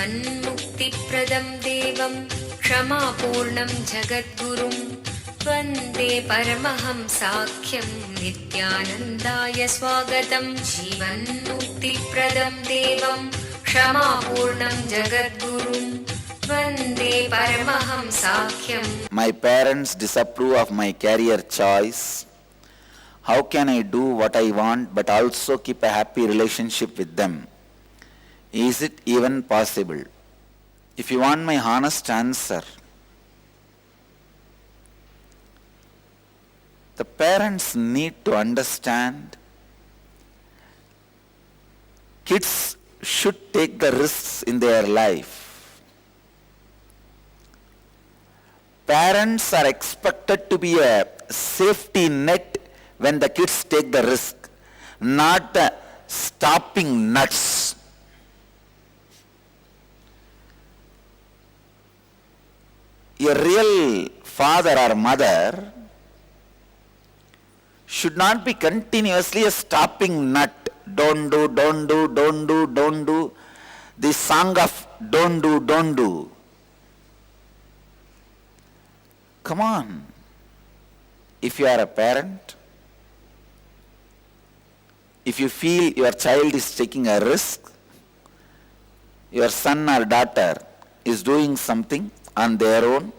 जीवन्मुक्तिप्रदं देवं क्षमापूर्णं जगद्गुरुं वन्दे परमहंसाख्यं नित्यानन्दाय स्वागतं। जीवन्मुक्तिप्रदं देवं क्षमापूर्णं जगद्गुरुं वन्दे परमहंसाख्यं। My parents disapprove of my career choice. How can I do what I want but also keep a happy relationship with them? Is it even possible? If you want my honest answer, the parents need to understand kids should take the risks in their life. Parents are expected to be a safety net when the kids take the risk, not the stopping nuts. A real father or mother should not be continuously a stopping nut. Don't do, don't do, don't do, don't do. The song of don't do, don't do. Come on. If you are a parent, if you feel your child is taking a risk, your son or daughter is doing something on their own,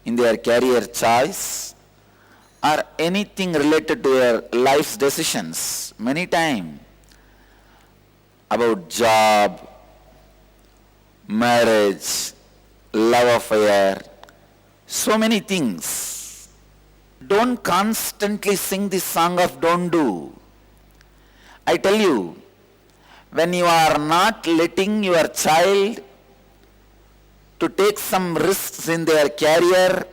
in their career choice, or anything related to their life's decisions, many times about job, marriage, love affair, so many things. Don't constantly sing this song of don't do. I tell you, when you are not letting your child to take some risks in their career,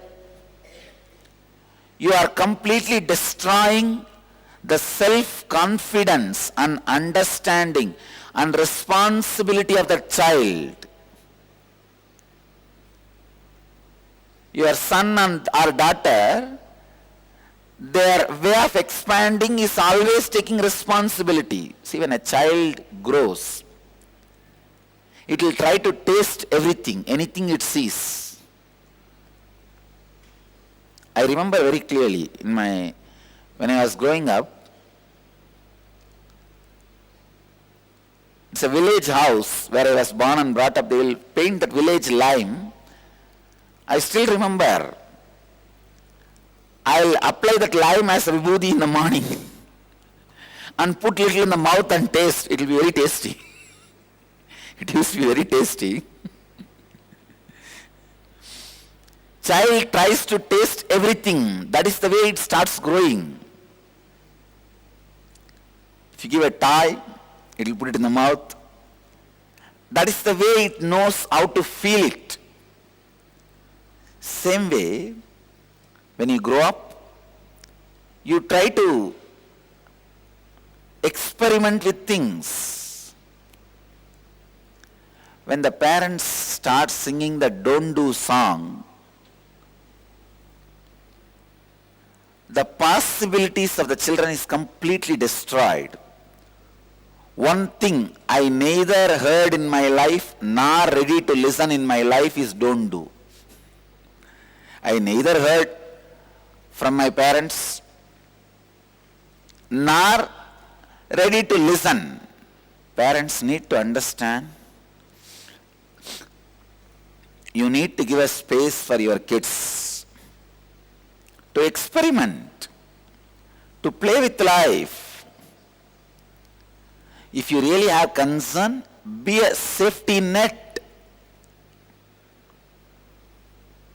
you are completely destroying the self-confidence and understanding and responsibility of the child. Your son or daughter, their way of expanding is always taking responsibility. See, when a child grows, it will try to taste everything, anything it sees. I remember very clearly when I was growing up, it's a village house where I was born and brought up. They will paint that village lime. I still remember. I will apply that lime as vibhuti in the morning and put little in the mouth and taste. It will be very tasty. It used to be very tasty. Child tries to taste everything. That is the way it starts growing. If you give a toy, it will put it in the mouth. That is the way it knows how to feel it. Same way, when you grow up, you try to experiment with things. When the parents start singing the don't do song, the possibilities of the children is completely destroyed. One thing I neither heard in my life nor ready to listen in my life is don't do. I neither heard from my parents nor ready to listen. Parents need to understand. You need to give a space for your kids to experiment, to play with life. If you really have concern, be a safety net.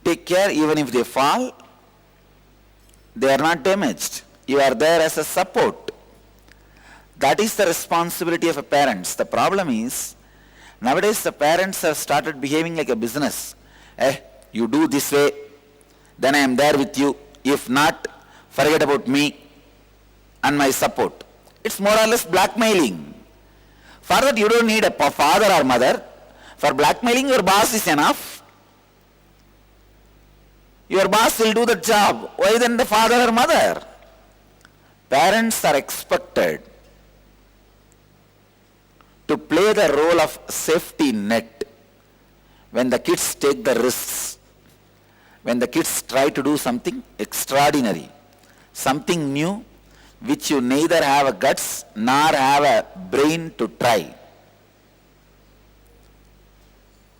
Take care even if they fall, they are not damaged. You are there as a support. That is the responsibility of a parent. The problem is, nowadays the parents have started behaving like a business. You do this way, then I am there with you. If not, forget about me and my support. It's more or less blackmailing. For that you don't need a father or mother. For blackmailing, your boss is enough. Your boss will do the job. Why then the father or mother? Parents are expected to to play the role of safety net when the kids take the risks, when the kids try to do something extraordinary, something new, which you neither have a guts nor have a brain to try.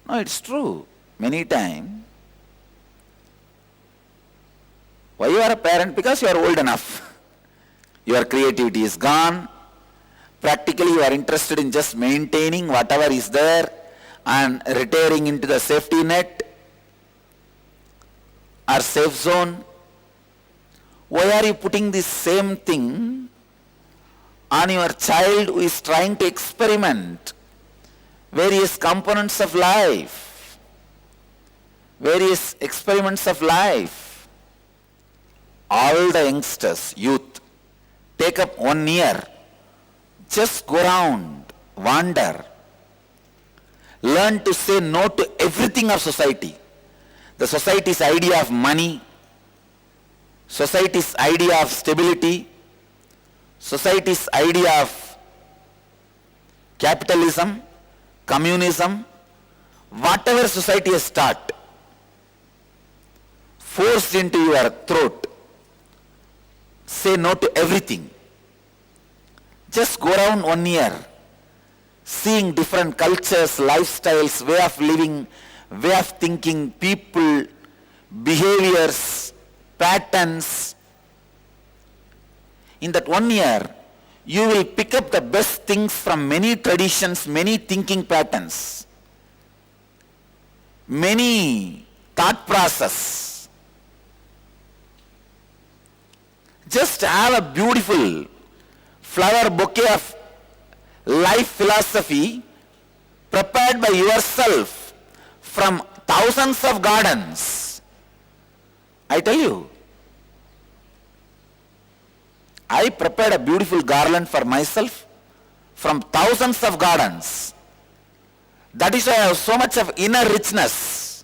No, it's true. Many times, why you are a parent? Because you are old enough. Your creativity is gone. Practically you are interested in just maintaining whatever is there and retiring into the safety net or safe zone. Why are you putting this same thing on your child who is trying to experiment various components of life, various experiments of life? All the youngsters, youth, take up 1 year. Just go around, wander. Learn to say no to everything of society. The society's idea of money, society's idea of stability, society's idea of capitalism, communism, whatever society has taught, forced into your throat. Say no to everything. Just go around 1 year, seeing different cultures, lifestyles, way of living, way of thinking, people, behaviors, patterns. In that 1 year, you will pick up the best things from many traditions, many thinking patterns, many thought process. Just have a beautiful flower bouquet of life philosophy prepared by yourself from thousands of gardens. I tell you, I prepared a beautiful garland for myself from thousands of gardens. That is why I have so much of inner richness.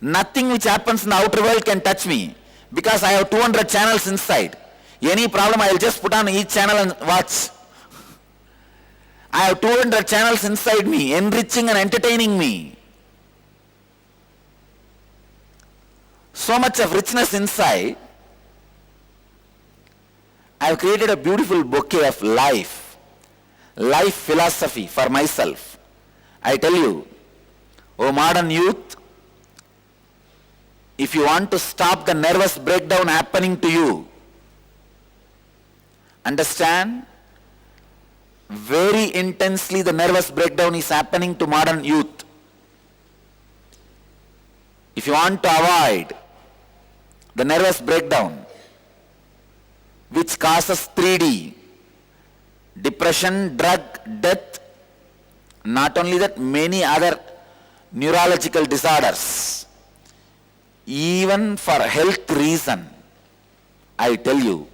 Nothing which happens in the outer world can touch me because I have 200 channels inside. Any problem I will just put on each channel and watch. I have 200 channels inside me, enriching and entertaining me. So much of richness inside. I have created a beautiful bouquet of life philosophy for myself. I tell you, oh modern youth, if you want to stop the nervous breakdown happening to you, understand, very intensely the nervous breakdown is happening to modern youth. If you want to avoid the nervous breakdown, which causes 3D, depression, drug, death, not only that, many other neurological disorders, even for health reason, I tell you,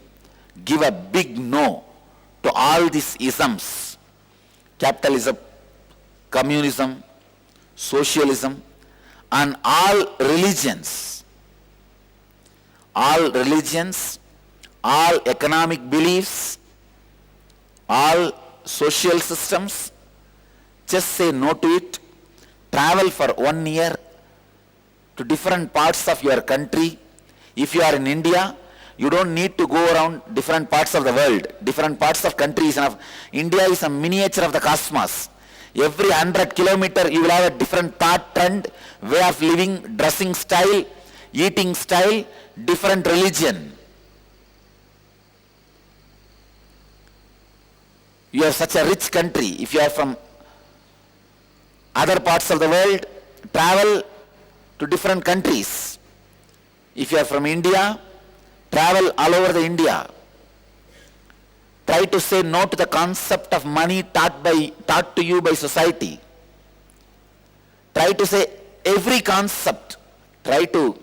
give a big no to all these isms, capitalism, communism, socialism, and all religions, all economic beliefs, all social systems. Just say no to it. Travel for 1 year to different parts of your country. If you are in India, you don't need to go around different parts of the world, different parts of countries. India is a miniature of the cosmos. Every 100 kilometers you will have a different thought trend, way of living, dressing style, eating style, different religion. You are such a rich country. If you are from other parts of the world, travel to different countries. If you are from India, travel all over the India. Try to say no to the concept of money taught to you by society. Try to say every concept. Try to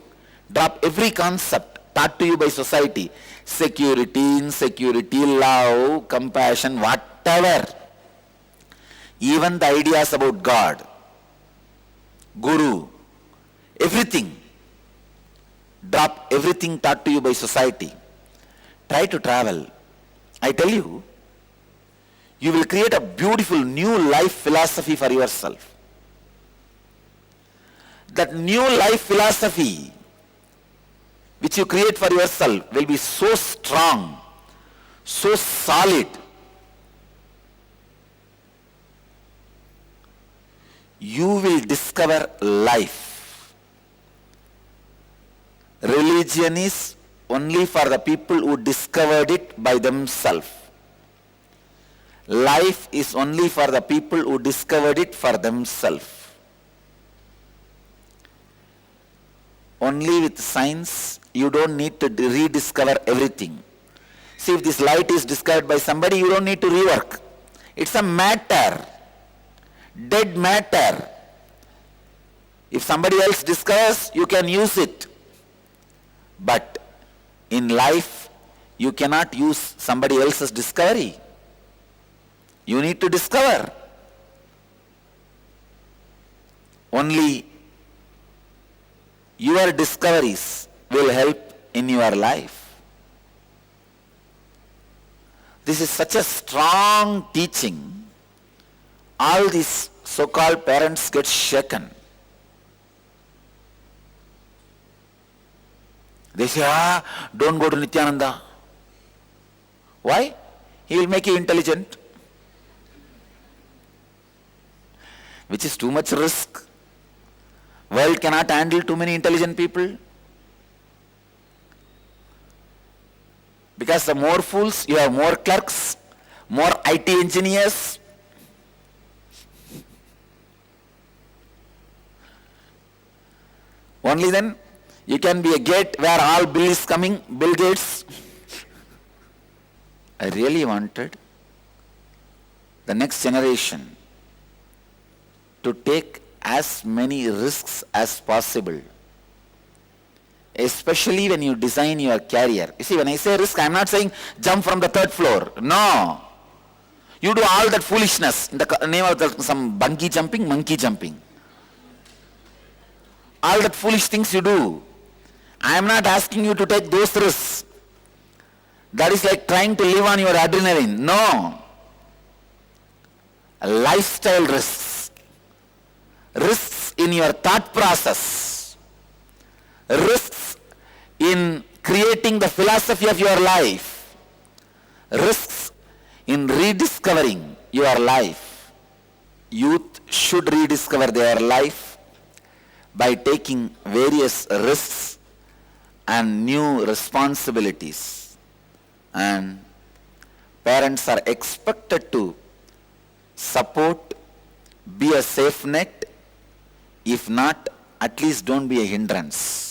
drop every concept taught to you by society. Security, insecurity, love, compassion, whatever. Even the ideas about God, Guru, everything. Drop everything taught to you by society. Try to travel. I tell you, you will create a beautiful new life philosophy for yourself. That new life philosophy which you create for yourself will be so strong, so solid. You will discover life. Religion is only for the people who discovered it by themselves. Life is only for the people who discovered it for themselves. Only with science, you don't need to rediscover everything. See, if this light is discovered by somebody, you don't need to rework. It's a matter, dead matter. If somebody else discovers, you can use it. But in life, you cannot use somebody else's discovery. You need to discover. Only your discoveries will help in your life. This is such a strong teaching. All these so-called parents get shaken. They say, don't go to Nityananda. Why? He will make you intelligent. Which is too much risk. World cannot handle too many intelligent people. Because the more fools, you have more clerks, more IT engineers. Only then you can be a gate where all Bill is coming, Bill Gates. I really wanted the next generation to take as many risks as possible, especially when you design your career. You see, when I say risk, I am not saying jump from the third floor. No. You do all that foolishness in the name of some bungee jumping, monkey jumping. All that foolish things you do. I am not asking you to take those risks. That is like trying to live on your adrenaline. No. Lifestyle risks. Risks in your thought process. Risks in creating the philosophy of your life. Risks in rediscovering your life. Youth should rediscover their life by taking various risks and new responsibilities. And parents are expected to support, be a safe net. If not, at least don't be a hindrance.